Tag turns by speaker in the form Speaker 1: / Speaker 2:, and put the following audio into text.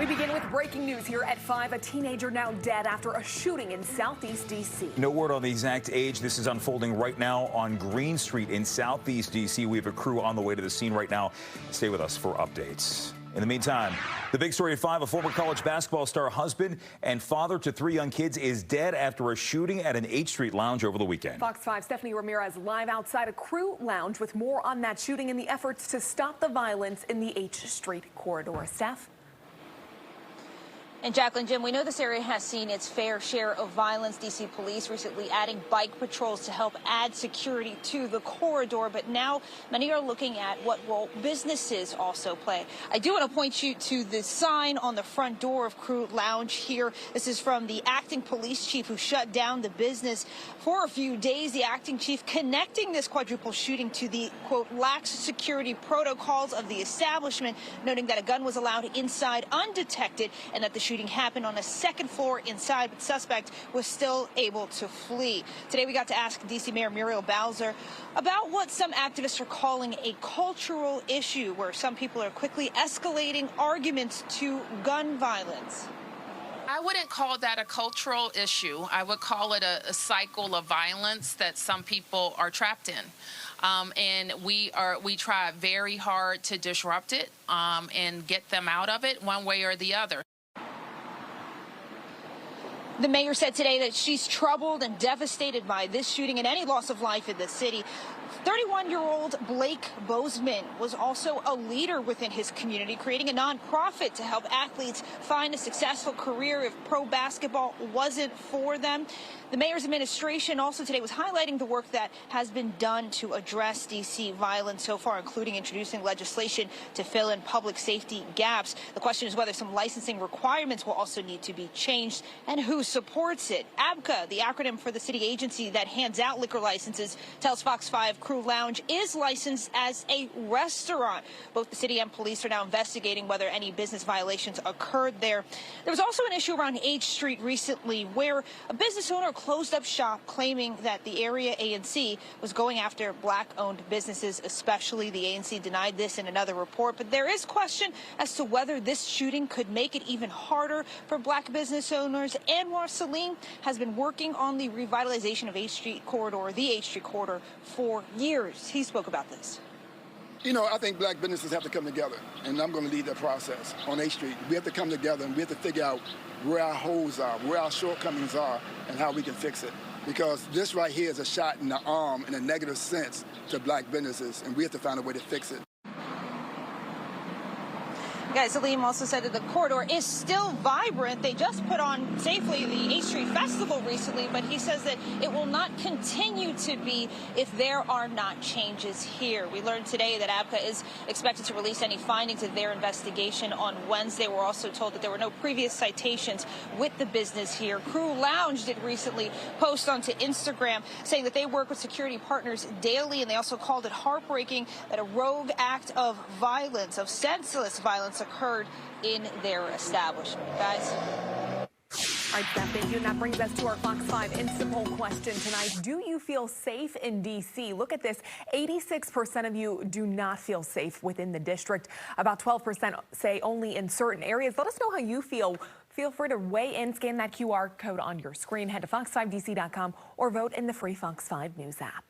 Speaker 1: We begin with breaking news here at 5. A teenager now dead after a shooting in Southeast D.C.
Speaker 2: No word on the exact age. This is unfolding right now on Green Street in Southeast D.C. We have a crew on the way to the scene right now. Stay with us for updates. In the meantime, the big story at 5, a former college basketball star, husband and father to 3 young kids, is dead after a shooting at an H Street lounge over the weekend.
Speaker 1: Fox 5 Stephanie Ramirez live outside a CRU Lounge with more on that shooting and the efforts to stop the violence in the H Street corridor. Steph?
Speaker 3: And Jacqueline, Jim, we know this area has seen its fair share of violence. D.C. police recently adding bike patrols to help add security to the corridor. But now many are looking at what role businesses also play. I do want to point you to the sign on the front door of CRU Lounge here. This is from the acting police chief who shut down the business for a few days. The acting chief connecting this quadruple shooting to the, quote, lax security protocols of the establishment, noting that a gun was allowed inside undetected and that the shooting happened on a second floor inside, but the suspect was still able to flee. Today we got to ask D.C. Mayor Muriel Bowser about what some activists are calling a cultural issue, where some people are quickly escalating arguments to gun violence.
Speaker 4: I wouldn't call that a cultural issue. I would call it a cycle of violence that some people are trapped in. And we try very hard to disrupt it and get them out of it one way or the other.
Speaker 3: The mayor said today that she's troubled and devastated by this shooting and any loss of life in the city. 31-year-old Blake Bozeman was also a leader within his community, creating a nonprofit to help athletes find a successful career if pro basketball wasn't for them. The mayor's administration also today was highlighting the work that has been done to address D.C. violence so far, including introducing legislation to fill in public safety gaps. The question is whether some licensing requirements will also need to be changed and who supports it. ABCA, the acronym for the city agency that hands out liquor licenses, tells Fox 5 CRU Lounge is licensed as a restaurant. Both the city and police are now investigating whether any business violations occurred there. There was also an issue around H Street recently where a business owner closed up shop, claiming that the area ANC was going after black-owned businesses, especially. The ANC denied this in another report, but there is question as to whether this shooting could make it even harder for black business owners. Anwar Salim has been working on the revitalization of H Street corridor, the H Street corridor, for years. He spoke about this.
Speaker 5: You know, I think black businesses have to come together, and I'm going to lead that process on H Street. We have to come together, and we have to figure out where our holes are, where our shortcomings are, and how we can fix it. Because this right here is a shot in the arm in a negative sense to black businesses, and we have to find a way to fix it.
Speaker 3: Guys, Salim also said that the corridor is still vibrant. They just put on safely the H Street Festival recently, but he says that it will not continue to be if there are not changes here. We learned today that ABCA is expected to release any findings of their investigation on Wednesday. We're also told that there were no previous citations with the business here. CRU Lounge did recently post onto Instagram saying that they work with security partners daily, and they also called it heartbreaking that a rogue act of violence, of senseless violence, occurred in their establishment. Guys.
Speaker 1: All right, Steph, thank you. And that brings us to our Fox 5 Instant Poll question tonight. Do you feel safe in D.C.? Look at this. 86% of you do not feel safe within the district. About 12% say only in certain areas. Let us know how you feel. Feel free to weigh in. Scan that QR code on your screen. Head to fox5dc.com or vote in the free Fox 5 News app.